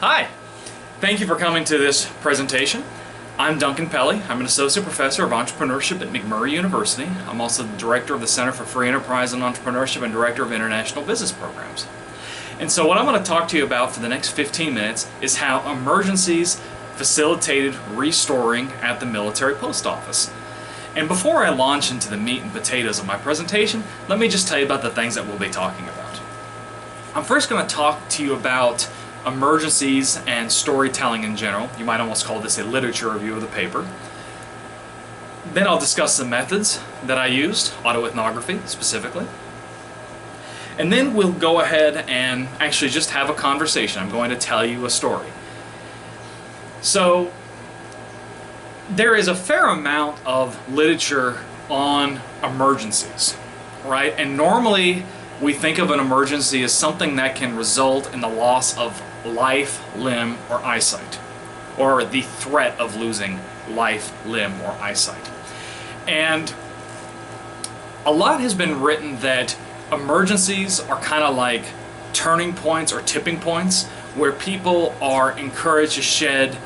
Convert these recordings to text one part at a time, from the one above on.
Hi! Thank you for coming to this presentation. I'm Duncan Pelley. I'm an Associate Professor of Entrepreneurship at McMurray University. I'm also the Director of the Center for Free Enterprise and Entrepreneurship and Director of International Business Programs. And so what I'm going to talk to you about for the next 15 minutes is how emergencies facilitated restoring at the military post office. And before I launch into the meat and potatoes of my presentation, let me just tell you about the things that we'll be talking about. I'm first going to talk to you about emergencies and storytelling in general. You might almost call this a literature review of the paper. Then I'll discuss the methods that I used, autoethnography specifically. And then we'll go ahead and actually just have a conversation. I'm going to tell you a story. So there is a fair amount of literature on emergencies, right? And normally we think of an emergency as something that can result in the loss of life, limb, or eyesight, or the threat of losing life, limb, or eyesight. And a lot has been written that emergencies are kind of like turning points or tipping points where people are encouraged to shed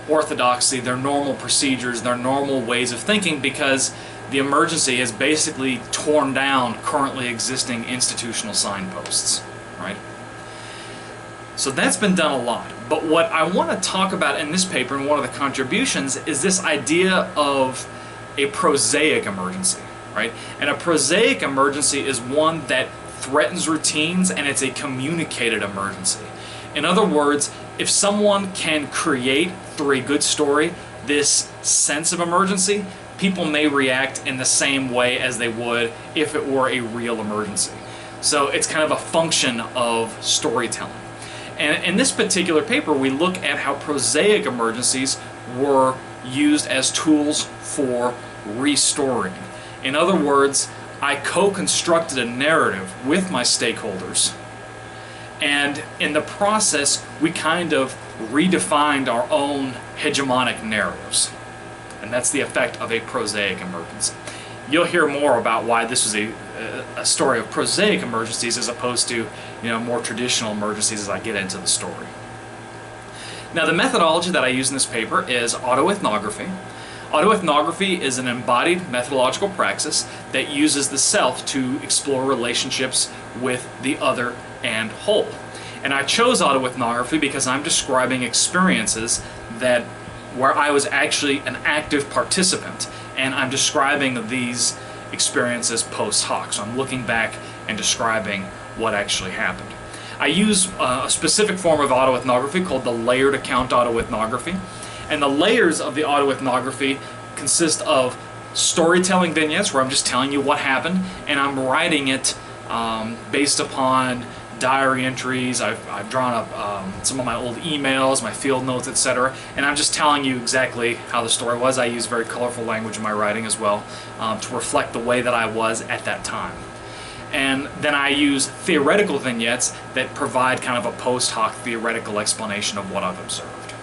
orthodoxy, their normal procedures, their normal ways of thinking, because the emergency has basically torn down currently existing institutional signposts, right? So that's been done a lot. But what I want to talk about in this paper, and one of the contributions, is this idea of a prosaic emergency, right? And a prosaic emergency is one that threatens routines, and it's a communicated emergency. In other words, if someone can create through a good story this sense of emergency, people may react in the same way as they would if it were a real emergency. So it's kind of a function of storytelling. And in this particular paper, we look at how prosaic emergencies were used as tools for restoring. In other words, I co-constructed a narrative with my stakeholders, and in the process, we kind of redefined our own hegemonic narratives. And that's the effect of a prosaic emergency. You'll hear more about why this was a story of prosaic emergencies as opposed to, more traditional emergencies as I get into the story. Now, the methodology that I use in this paper is autoethnography. Autoethnography is an embodied methodological praxis that uses the self to explore relationships with the other and whole. And I chose autoethnography because I'm describing experiences where I was actually an active participant, and I'm describing these experiences post hoc. So I'm looking back and describing what actually happened. I use a specific form of autoethnography called the layered account autoethnography. And the layers of the autoethnography consist of storytelling vignettes, where I'm just telling you what happened, and I'm writing it based upon diary entries. I've drawn up some of my old emails, my field notes, etc. And I'm just telling you exactly how the story was. I use very colorful language in my writing as well to reflect the way that I was at that time. And then I use theoretical vignettes that provide kind of a post hoc theoretical explanation of what I've observed.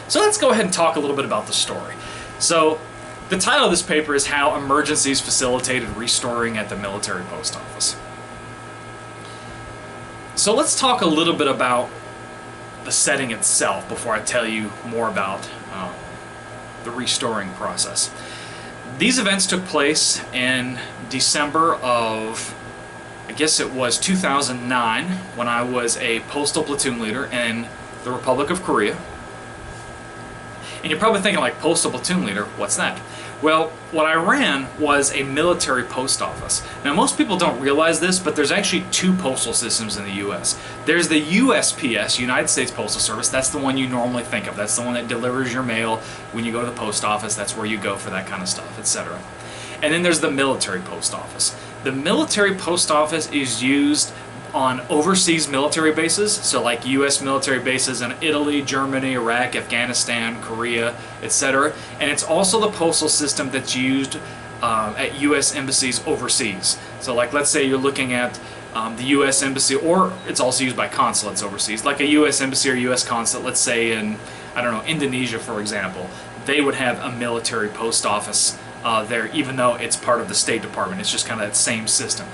So let's go ahead and talk a little bit about the story. So the title of this paper is How Emergencies Facilitated Restoring at the Military Post Office. So let's talk a little bit about the setting itself before I tell you more about the restoring process. These events took place in December of, I guess it was 2009, when I was a postal platoon leader in the Republic of Korea. And you're probably thinking, like, postal platoon leader, what's that? Well, what I ran was a military post office. Now, most people don't realize this, but there's actually two postal systems in the U.S. There's the USPS, United States Postal Service. That's the one you normally think of. That's the one that delivers your mail when you go to the post office. That's where you go for that kind of stuff, etc. And then there's the military post office. The military post office is used on overseas military bases, so like U.S. military bases in Italy, Germany, Iraq, Afghanistan, Korea, etc. And it's also the postal system that's used at U.S. embassies overseas. So like, let's say you're looking at the U.S. embassy, or it's also used by consulates overseas, like a U.S. embassy or U.S. consulate, let's say in, I don't know, Indonesia, for example. They would have a military post office there, even though it's part of the State Department. It's just kind of that same system.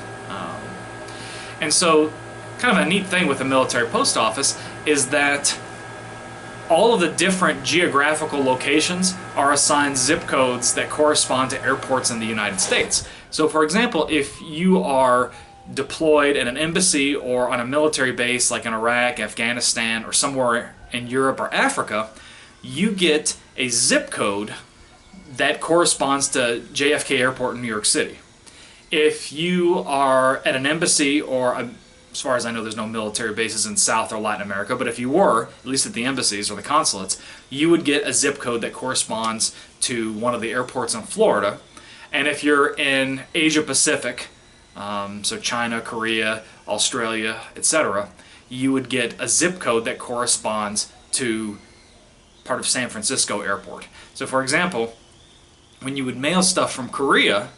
And so kind of a neat thing with the military post office is that all of the different geographical locations are assigned zip codes that correspond to airports in the United States. So for example, if you are deployed at an embassy or on a military base like in Iraq, Afghanistan, or somewhere in Europe or Africa, you get a zip code that corresponds to JFK Airport in New York City. If you are at an embassy, or as far as I know there's no military bases in South or Latin America, but if you were, at least at the embassies or the consulates, you would get a zip code that corresponds to one of the airports in Florida. And if you're in Asia Pacific, so China, Korea, Australia, etc., you would get a zip code that corresponds to part of San Francisco Airport. So for example, when you would mail stuff from Korea,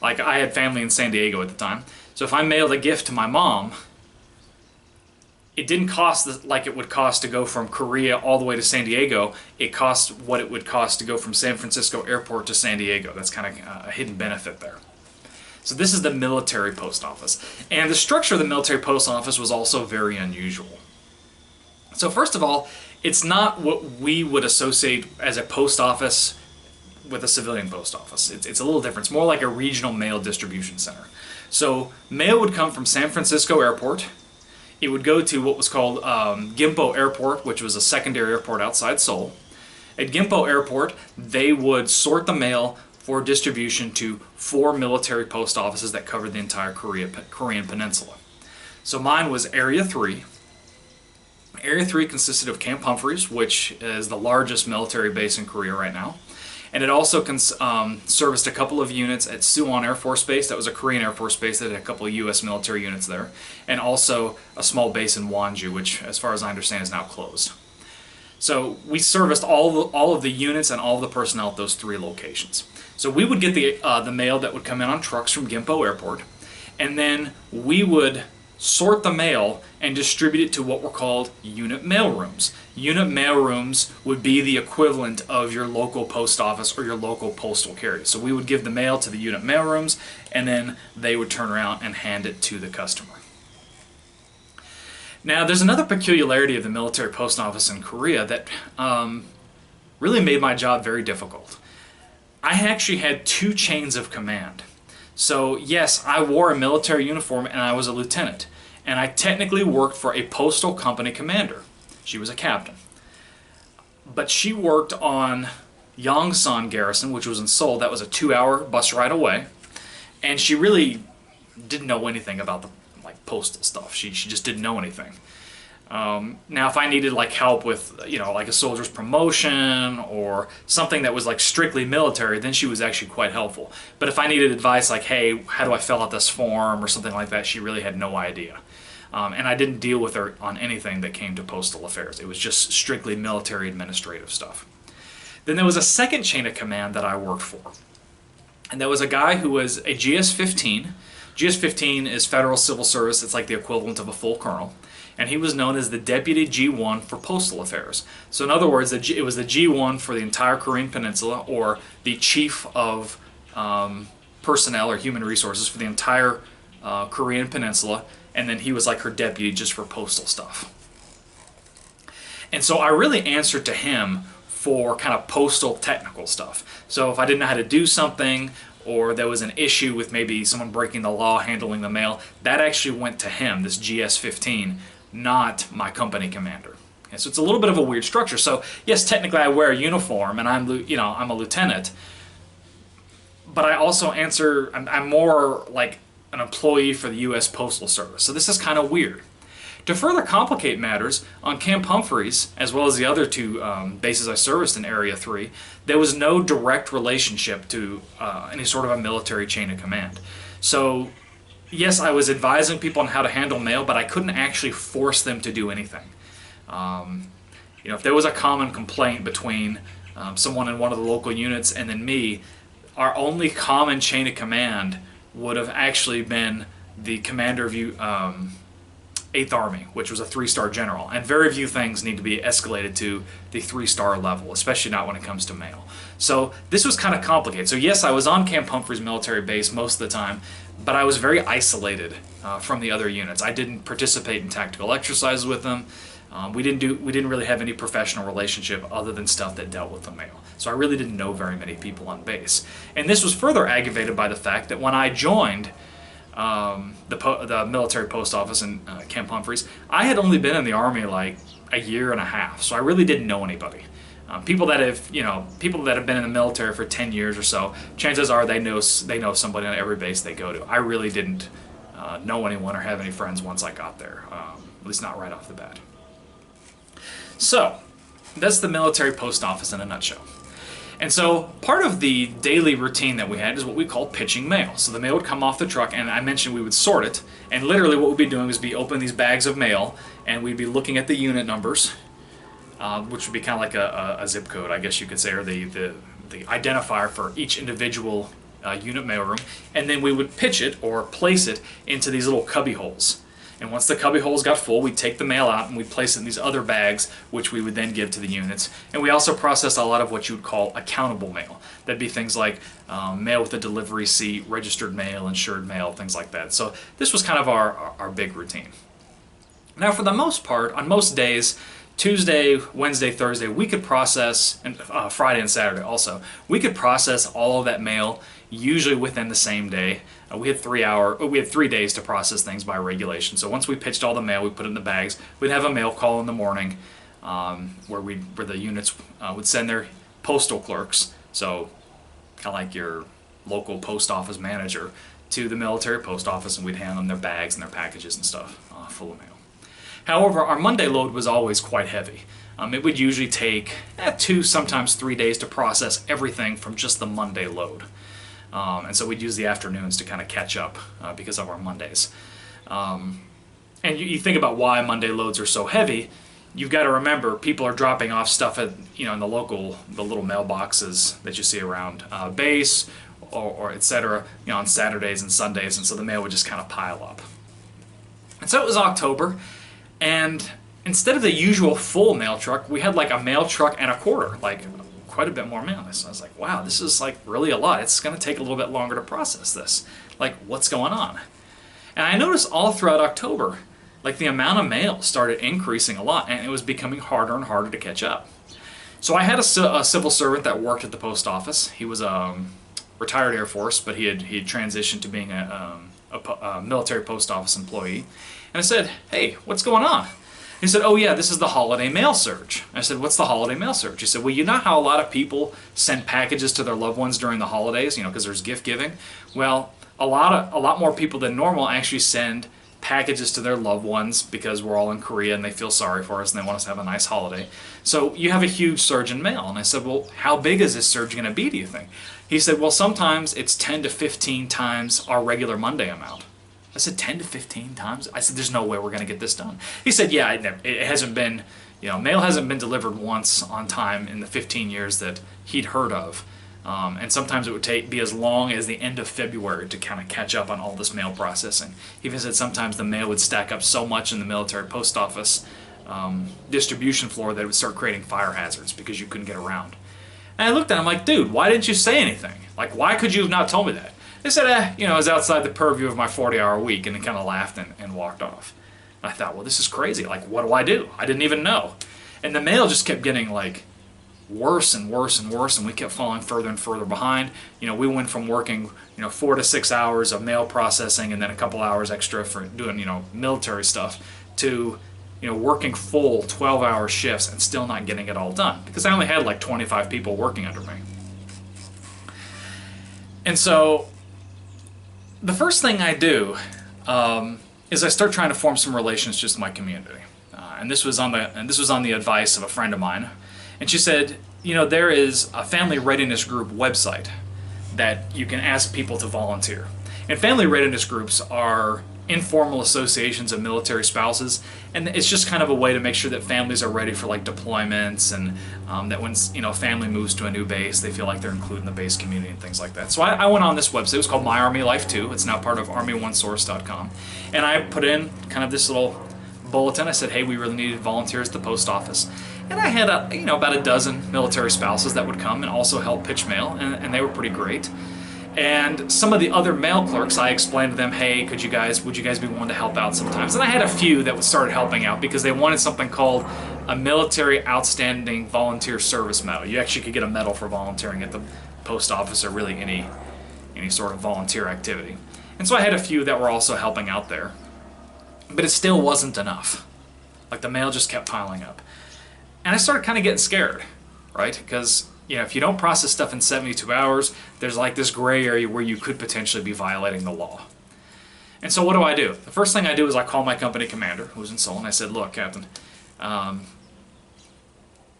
like I had family in San Diego at the time, so if I mailed a gift to my mom, it didn't cost like it would cost to go from Korea all the way to San Diego. It cost what it would cost to go from San Francisco Airport to San Diego. That's kind of a hidden benefit there. So this is the military post office. And the structure of the military post office was also very unusual. So first of all, it's not what we would associate as a post office with a civilian post office. It's a little different. It's more like a regional mail distribution center. So mail would come from San Francisco Airport. It would go to what was called Gimpo Airport, which was a secondary airport outside Seoul. At Gimpo Airport, they would sort the mail for distribution to 4 military post offices that covered the entire Korean peninsula. So mine was Area 3. Area 3 consisted of Camp Humphreys, which is the largest military base in Korea right now. And it also serviced a couple of units at Suwon Air Force Base. That was a Korean Air Force base that had a couple of U.S. military units there. And also a small base in Wonju, which, as far as I understand, is now closed. So we serviced all of the units and all of the personnel at those 3 locations. So we would get the mail that would come in on trucks from Gimpo Airport, and then we would sort the mail and distribute it to what were called unit mail rooms. Unit mail rooms would be the equivalent of your local post office or your local postal carrier. So we would give the mail to the unit mail rooms, and then they would turn around and hand it to the customer. Now, there's another peculiarity of the military post office in Korea that really made my job very difficult. I actually had 2 chains of command. So yes, I wore a military uniform and I was a lieutenant. And I technically worked for a postal company commander. She was a captain. But she worked on Yongsan Garrison, which was in Seoul. That was a 2-hour bus ride away. And she really didn't know anything about the postal stuff. She just didn't know anything. Now if I needed help with a soldier's promotion or something that was strictly military, then she was actually quite helpful. But if I needed advice like, hey, how do I fill out this form or something like that, she really had no idea. And I didn't deal with her on anything that came to postal affairs. It was just strictly military administrative stuff. Then there was a second chain of command that I worked for. And there was a guy who was a GS-15. GS-15 is Federal Civil Service. It's like the equivalent of a full colonel. And he was known as the Deputy G1 for Postal Affairs. So in other words, it was the G1 for the entire Korean Peninsula, or the Chief of Personnel or Human Resources for the entire Korean Peninsula, and then he was like her deputy just for postal stuff. And so I really answered to him for kind of postal technical stuff. So if I didn't know how to do something, or there was an issue with maybe someone breaking the law handling the mail, that actually went to him, this GS-15, not my company commander. And so it's a little bit of a weird structure. So yes, technically I wear a uniform and I'm a lieutenant, but I also answer, I'm more like an employee for the U.S. Postal Service. So this is kind of weird. To further complicate matters, on Camp Humphreys, as well as the other 2 bases I serviced in Area 3, there was no direct relationship to any sort of a military chain of command. So yes, I was advising people on how to handle mail, but I couldn't actually force them to do anything. If there was a common complaint between someone in one of the local units and then me, our only common chain of command would have actually been the commander of 8th Army, which was a 3-star general. And very few things need to be escalated to the 3-star level, especially not when it comes to mail. So this was kind of complicated. So yes, I was on Camp Humphreys military base most of the time, but I was very isolated from the other units. I didn't participate in tactical exercises with them. We didn't really have any professional relationship other than stuff that dealt with the mail. So I really didn't know very many people on base. And this was further aggravated by the fact that when I joined the military post office in Camp Humphreys, I had only been in the Army like a year and a half, so I really didn't know anybody. People that have been in the military for 10 years or so, chances are they know somebody on every base they go to. I really didn't know anyone or have any friends once I got there, at least not right off the bat. So that's the military post office in a nutshell. And so part of the daily routine that we had is what we call pitching mail. So the mail would come off the truck, and I mentioned we would sort it, and literally what we'd be doing is be opening these bags of mail, and we'd be looking at the unit numbers, which would be kind of like a zip code, I guess you could say, or the identifier for each individual unit mailroom, and then we would pitch it or place it into these little cubby holes. And once the cubby holes got full, we'd take the mail out and we'd place it in these other bags, which we would then give to the units. And we also processed a lot of what you would call accountable mail. That'd be things like mail with a delivery seat, registered mail, insured mail, things like that. So this was kind of our big routine. Now, for the most part, on most days, Tuesday, Wednesday, Thursday, we could process, and Friday and Saturday also, we could process all of that mail usually within the same day. We had 3 days to process things by regulation. So once we pitched all the mail, we put it in the bags. We'd have a mail call in the morning where the units would send their postal clerks, so kind of like your local post office manager, to the military post office, and we'd hand them their bags and their packages and stuff full of mail. However, our Monday load was always quite heavy. It would usually take 2, sometimes 3 days to process everything from just the Monday load. And so we'd use the afternoons to kind of catch up because of our Mondays. And you think about why Monday loads are so heavy. You've got to remember people are dropping off stuff at in the little mailboxes that you see around base or etc. On Saturdays and Sundays, and so the mail would just kind of pile up. And so it was October, and instead of the usual full mail truck, we had like a mail truck and a quarter, like quite a bit more mail. So I was like, wow, this is like really a lot. It's going to take a little bit longer to process this. Like, what's going on? And I noticed all throughout October, like the amount of mail started increasing a lot, and it was becoming harder and harder to catch up. So I had a civil servant that worked at the post office. He was retired Air Force, but he had transitioned to being a military post office employee. And I said, hey, what's going on? He said, oh yeah, this is the holiday mail surge. I said, what's the holiday mail surge? He said, well, you know how a lot of people send packages to their loved ones during the holidays, because there's gift giving? Well, a lot more people than normal actually send packages to their loved ones because we're all in Korea and they feel sorry for us and they want us to have a nice holiday. So you have a huge surge in mail. And I said, well, how big is this surge going to be, do you think? He said, well, sometimes it's 10 to 15 times our regular Monday amount. I said, 10 to 15 times? I said, there's no way we're going to get this done. He said, yeah, it hasn't been, mail hasn't been delivered once on time in the 15 years that he'd heard of. And sometimes it would be as long as the end of February to kind of catch up on all this mail processing. He even said sometimes the mail would stack up so much in the military post office distribution floor that it would start creating fire hazards because you couldn't get around. And I looked at him like, dude, why didn't you say anything? Like, why could you have not told me that? They said, it was outside the purview of my 40-hour week, and they kind of laughed and walked off. I thought, well, this is crazy. Like, what do I do? I didn't even know. And the mail just kept getting, like, worse and worse and worse, and we kept falling further and further behind. We went from working, 4 to 6 hours of mail processing and then a couple hours extra for doing, military stuff to, working full 12-hour shifts and still not getting it all done because I only had like 25 people working under me. And so the first thing I do is I start trying to form some relationships with my community, and this was on the advice of a friend of mine, and she said, there is a family readiness group website that you can ask people to volunteer, and family readiness groups are informal associations of military spouses, and it's just kind of a way to make sure that families are ready for like deployments and that when a family moves to a new base, they feel like they're included in the base community and things like that. So I went on this website. It was called My Army Life 2. It's now part of ArmyOneSource.com, and I put in kind of this little bulletin. I said, hey, we really needed volunteers at the post office, and I had about a dozen military spouses that would come and also help pitch mail, and they were pretty great. And some of the other male clerks, I explained to them, hey, would you guys be willing to help out sometimes? And I had a few that started helping out because they wanted something called a Military Outstanding Volunteer Service Medal. You actually could get a medal for volunteering at the post office or really any sort of volunteer activity. And so I had a few that were also helping out there. But it still wasn't enough. Like, the mail just kept piling up. And I started kind of getting scared, right? Because, you know, if you don't process stuff in 72 hours, there's like this gray area where you could potentially be violating the law. And so what do? The first thing I do is I call my company commander, who's in Seoul, and I said, look, Captain,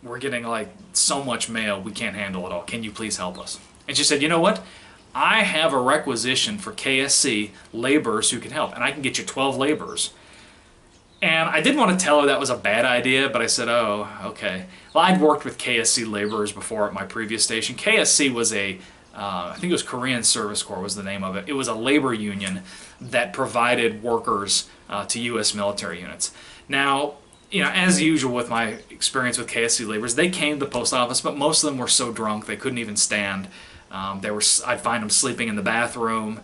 we're getting like so much mail, we can't handle it all. Can you please help us? And she said, you know what? I have a requisition for KSC laborers who can help, and I can get you 12 laborers. And I didn't want to tell her that was a bad idea, but I said, oh, okay. Well, I'd worked with KSC Laborers before at my previous station. KSC was I think it was Korean Service Corps was the name of it. It was a labor union that provided workers to U.S. military units. Now, you know, as usual with my experience with KSC Laborers, they came to the post office, but most of them were so drunk they couldn't even stand. I'd find them sleeping in the bathroom.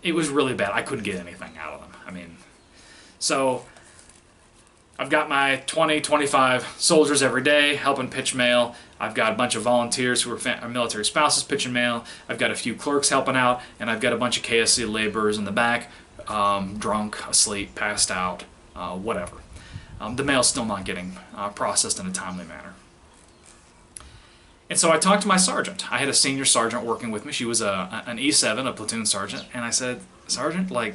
It was really bad. I couldn't get anything out of them. I mean, so I've got my 20, 25 soldiers every day helping pitch mail. I've got a bunch of volunteers who are military spouses pitching mail. I've got a few clerks helping out, and I've got a bunch of KSC laborers in the back, drunk, asleep, passed out, whatever. The mail's still not getting processed in a timely manner. And so I talked to my sergeant. I had a senior sergeant working with me. She was an E7, a platoon sergeant, and I said, Sergeant, like,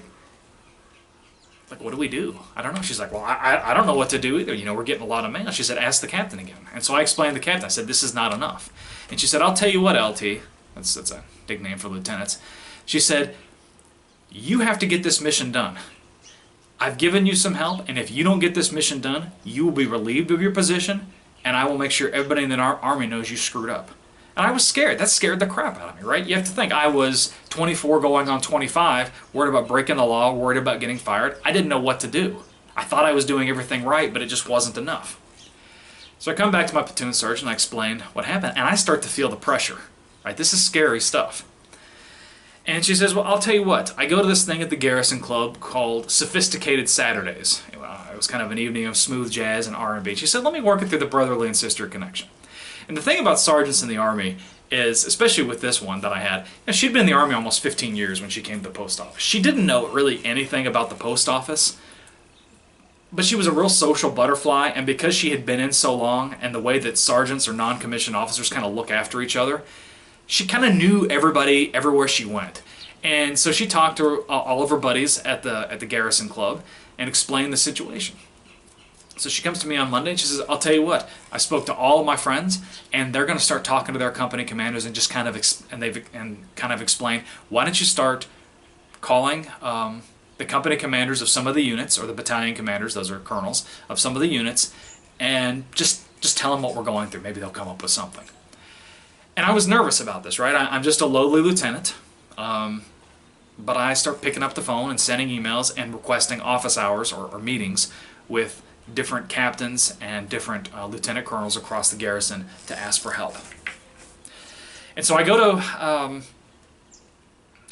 what do we do? I don't know. She's like, well, I don't know what to do either. You know, we're getting a lot of mail. She said, ask the captain again. And so I explained to the captain. I said, this is not enough. And she said, I'll tell you what, LT. That's a nickname for lieutenants. She said, you have to get this mission done. I've given you some help, and if you don't get this mission done, you will be relieved of your position, and I will make sure everybody in the Army knows you screwed up. And I was scared. That scared the crap out of me, right? You have to think, I was 24 going on 25, worried about breaking the law, worried about getting fired. I didn't know what to do. I thought I was doing everything right, but it just wasn't enough. So I come back to my platoon sergeant and I explain what happened, and I start to feel the pressure, right? This is scary stuff. And she says, well, I'll tell you what. I go to this thing at the Garrison Club called Sophisticated Saturdays. It was kind of an evening of smooth jazz and R&B. She said, let me work it through the brotherly and sister connection. And the thing about sergeants in the Army is, especially with this one that I had, you know, she'd been in the Army almost 15 years when she came to the post office. She didn't know really anything about the post office, but she was a real social butterfly, and because she had been in so long and the way that sergeants or non-commissioned officers kind of look after each other, she kind of knew everybody everywhere she went. And so she talked to all of her buddies at the Garrison Club and explained the situation. So she comes to me on Monday and she says, I'll tell you what, I spoke to all of my friends and they're going to start talking to their company commanders and just kind of explain, why don't you start calling the company commanders of some of the units, or the battalion commanders, those are colonels, of some of the units, and just tell them what we're going through. Maybe they'll come up with something. And I was nervous about this, right? I'm just a lowly lieutenant, but I start picking up the phone and sending emails and requesting office hours or meetings with different captains and different lieutenant colonels across the garrison to ask for help. And so I go to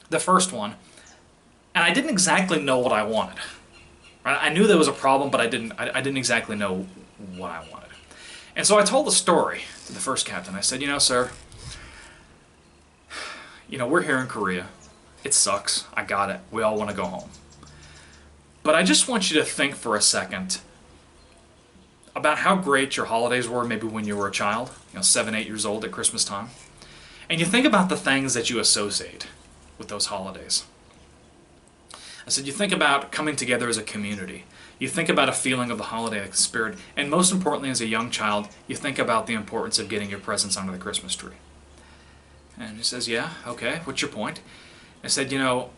the first one, and I didn't exactly know what I wanted. Right? I knew there was a problem, but I didn't exactly know what I wanted. And so I told the story to the first captain. I said, you know, sir, you know, we're here in Korea. It sucks. I got it. We all want to go home. But I just want you to think for a second about how great your holidays were maybe when you were a child, 7, 8 years old at Christmas time. And you think about the things that you associate with those holidays. I said, you think about coming together as a community. You think about a feeling of the holiday spirit. And most importantly, as a young child, you think about the importance of getting your presents under the Christmas tree. And he says, yeah, okay, what's your point? I said, you know,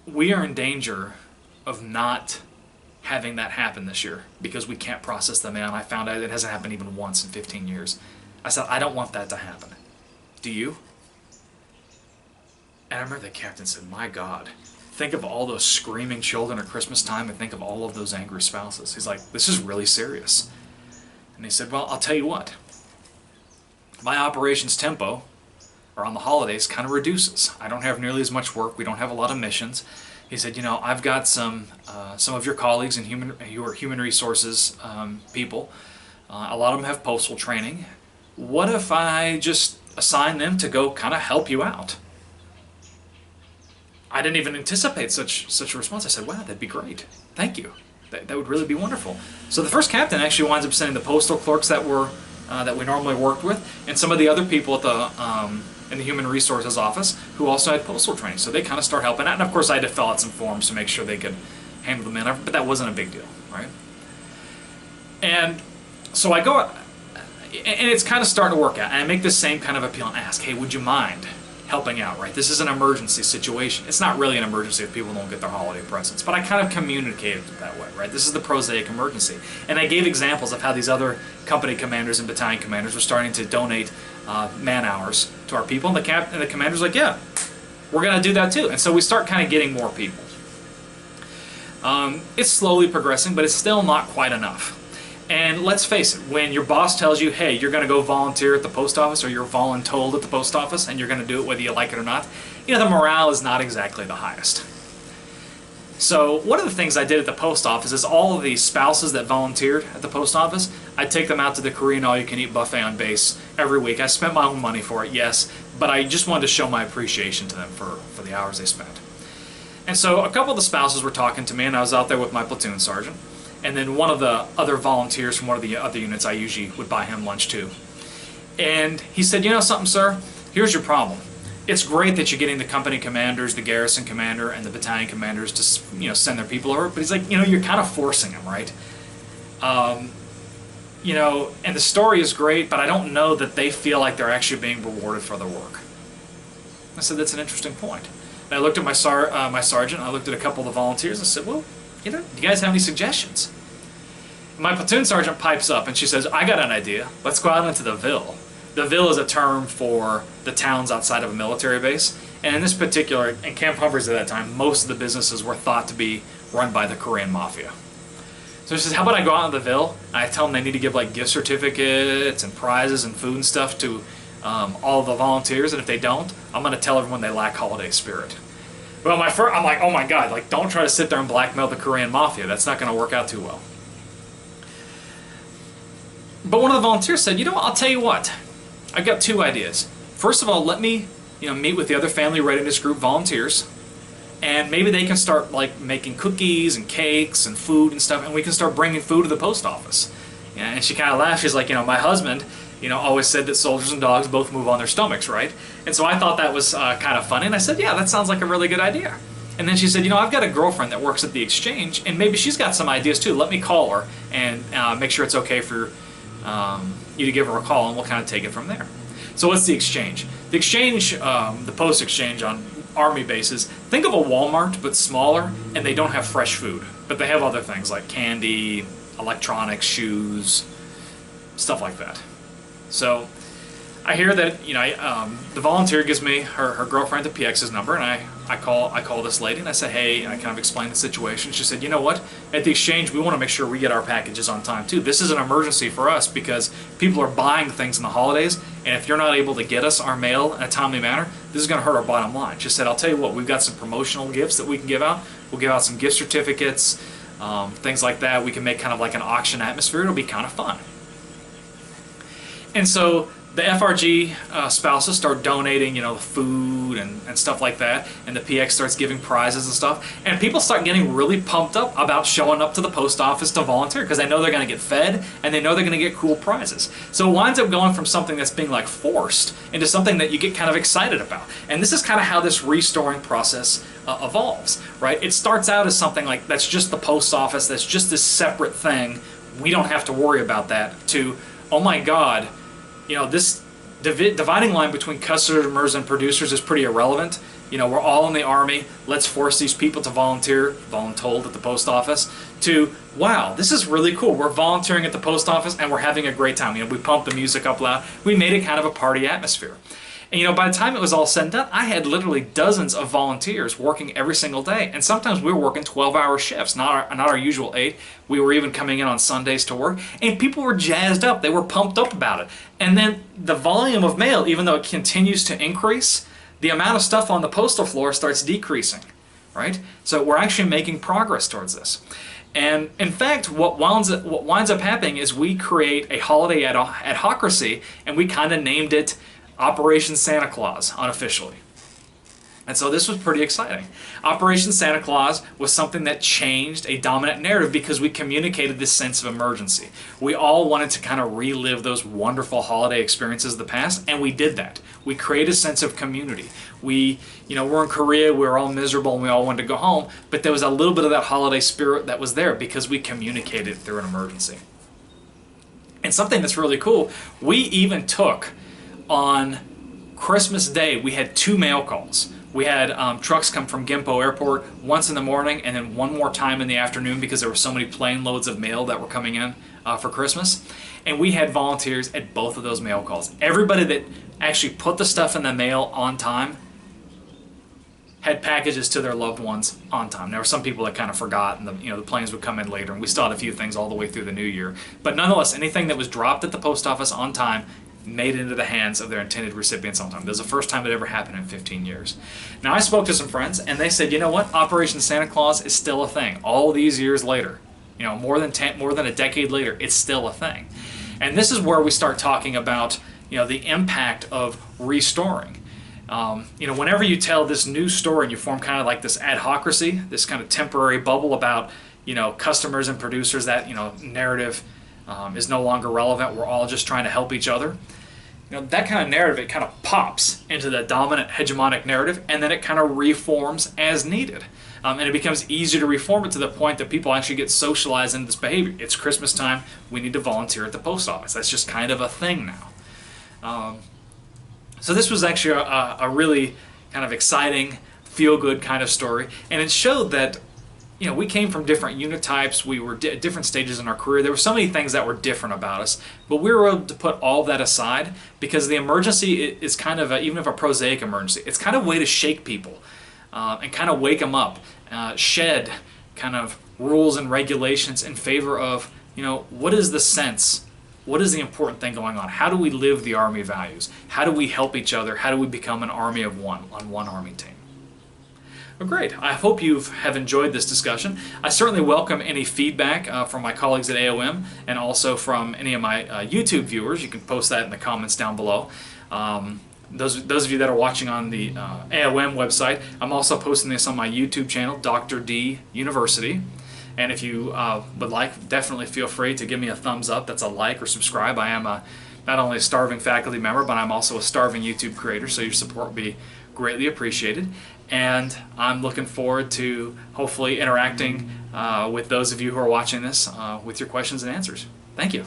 we are in danger of not having that happen this year because we can't process the mail. And I found out it hasn't happened even once in 15 years. I said, I don't want that to happen. Do you? And I remember the captain said, my God, think of all those screaming children at Christmas time and think of all of those angry spouses. He's like, this is really serious. And he said, well, I'll tell you what. My operations tempo, or on the holidays kind of reduces. I don't have nearly as much work. We don't have a lot of missions. He said, you know, I've got some of your colleagues and who are human resources people. A lot of them have postal training. What if I just assign them to go kind of help you out? I didn't even anticipate such a response. I said, wow, that'd be great. Thank you. That would really be wonderful. So the first captain actually winds up sending the postal clerks that we normally worked with, and some of the other people at the in the Human Resources office who also had postal training. So they kind of start helping out, and of course I had to fill out some forms to make sure they could handle the mail, but that wasn't a big deal, right? And so I go, and it's kind of starting to work out, and I make this same kind of appeal and ask, hey, would you mind helping out, right? This is an emergency situation. It's not really an emergency if people don't get their holiday presents, but I kind of communicated it that way, right? This is the Prosaic emergency. And I gave examples of how these other company commanders and battalion commanders were starting to donate man hours to our people, and the commander's like, yeah, we're going to do that too. And so we start kind of getting more people. It's slowly progressing, but it's still not quite enough. And let's face it, when your boss tells you, hey, you're going to go volunteer at the post office, or you're voluntold at the post office, and you're going to do it whether you like it or not, you know, the morale is not exactly the highest. So one of the things I did at the post office is all of the spouses that volunteered at the post office, I'd take them out to the Korean all-you-can-eat buffet on base every week. I spent my own money for it, yes, but I just wanted to show my appreciation to them for the hours they spent. And so a couple of the spouses were talking to me, and I was out there with my platoon sergeant. And then one of the other volunteers from one of the other units, I usually would buy him lunch too. And he said, you know something, sir? Here's your problem. It's great that you're getting the company commanders, the garrison commander, and the battalion commanders to, you know, send their people over. But he's like, you know, you're kind of forcing them, right? You know, and the story is great, but I don't know that they feel like they're actually being rewarded for their work. I said, that's an interesting point. And I looked at my sergeant, I looked at a couple of the volunteers, and said, well, you know, do you guys have any suggestions? My platoon sergeant pipes up and she says, I got an idea. Let's go out into the Ville. The Ville is a term for the towns outside of a military base. And in this particular, in Camp Humphreys at that time, most of the businesses were thought to be run by the Korean Mafia. So she says, how about I go out in the Ville and I tell them they need to give like gift certificates and prizes and food and stuff to all the volunteers, and if they don't, I'm going to tell everyone they lack holiday spirit. Well, I'm like, oh my God, like, don't try to sit there and blackmail the Korean Mafia. That's not going to work out too well. But one of the volunteers said, you know what, I'll tell you what. I've got two ideas. First of all, let me, you know, meet with the other family readiness group volunteers, and maybe they can start like making cookies and cakes and food and stuff, and we can start bringing food to the post office. Yeah, and she kind of laughed. She's like, you know, my husband, you know, always said that soldiers and dogs both move on their stomachs, right? And so I thought that was kind of funny, and I said, yeah, that sounds like a really good idea. And then she said, you know, I've got a girlfriend that works at the exchange, and maybe she's got some ideas too. Let me call her and make sure it's okay for you to give her a call, and we'll kind of take it from there. So what's the exchange? The exchange, the post exchange on Army bases, think of a Walmart, but smaller, and they don't have fresh food, but they have other things like candy, electronics, shoes, stuff like that. So I hear that, you know, the volunteer gives me her girlfriend, the PX's number, and I call this lady and I say, hey, and I kind of explain the situation. She said, you know what, at the exchange we want to make sure we get our packages on time too. This is an emergency for us because people are buying things in the holidays, and if you're not able to get us our mail in a timely manner, this is going to hurt our bottom line. She said, I'll tell you what, we've got some promotional gifts that we can give out. We'll give out some gift certificates, things like that. We can make kind of like an auction atmosphere. It'll be kind of fun. And so the FRG spouses start donating, you know, food and stuff like that, and the PX starts giving prizes and stuff, and people start getting really pumped up about showing up to the post office to volunteer because they know they're going to get fed and they know they're going to get cool prizes. So it winds up going from something that's being like forced into something that you get kind of excited about. And this is kind of how this restoring process evolves, right? It starts out as something like that's just the post office, that's just this separate thing, we don't have to worry about that, to, oh my God, you know, this dividing line between customers and producers is pretty irrelevant. You know, we're all in the Army. Let's force these people to volunteer, voluntold at the post office, to, wow, this is really cool. We're volunteering at the post office and we're having a great time. You know, we pumped the music up loud. We made it kind of a party atmosphere. And by the time it was all said and done, I had literally dozens of volunteers working every single day. And sometimes we were working 12-hour shifts, not our usual 8. We were even coming in on Sundays to work. And people were jazzed up. They were pumped up about it. And then the volume of mail, even though it continues to increase, the amount of stuff on the postal floor starts decreasing, right? So we're actually making progress towards this. And in fact, what winds up happening is we create a holiday adhocracy, and we kind of named it Operation Santa Claus unofficially. And so this was pretty exciting. Operation Santa Claus was something that changed a dominant narrative because we communicated this sense of emergency. We all wanted to kind of relive those wonderful holiday experiences of the past, and we did that. We created a sense of community. We're in Korea, we were all miserable and we all wanted to go home, but there was a little bit of that holiday spirit that was there because we communicated through an emergency. And something that's really cool, we even took on Christmas Day, we had 2 mail calls. We had trucks come from Gimpo Airport once in the morning and then one more time in the afternoon because there were so many plane loads of mail that were coming in for Christmas. And we had volunteers at both of those mail calls. Everybody that actually put the stuff in the mail on time had packages to their loved ones on time. There were some people that kind of forgot, and the planes would come in later, and we still had a few things all the way through the new year. But nonetheless, anything that was dropped at the post office on time made it into the hands of their intended recipients on time. This is the first time it ever happened in 15 years. Now, I spoke to some friends, and they said, you know what? Operation Santa Claus is still a thing. All these years later, more than a decade later, it's still a thing. And this is where we start talking about, the impact of restoring. Whenever you tell this new story and you form kind of like this adhocracy, this kind of temporary bubble about, customers and producers, that, narrative is no longer relevant. We're all just trying to help each other. That kind of narrative, it kind of pops into the dominant hegemonic narrative, and then it kind of reforms as needed. And it becomes easier to reform it to the point that people actually get socialized into this behavior. It's Christmas time, we need to volunteer at the post office. That's just kind of a thing now. So this was actually a really kind of exciting, feel-good kind of story, and it showed that we came from different unit types, we were at different stages in our career. There were so many things that were different about us, but we were able to put all that aside because the emergency is kind of, even if a prosaic emergency, it's kind of a way to shake people and kind of wake them up, shed kind of rules and regulations in favor of, what is the sense, what is the important thing going on? How do we live the Army values? How do we help each other? How do we become an army of one on one Army team? Well, great. I hope you have enjoyed this discussion. I certainly welcome any feedback from my colleagues at AOM and also from any of my YouTube viewers. You can post that in the comments down below. Those of you that are watching on the AOM website, I'm also posting this on my YouTube channel, Dr. D University. And if you would like, definitely feel free to give me a thumbs up. That's a like or subscribe. I am not only a starving faculty member, but I'm also a starving YouTube creator, so your support would be greatly appreciated. And I'm looking forward to hopefully interacting with those of you who are watching this with your questions and answers. Thank you.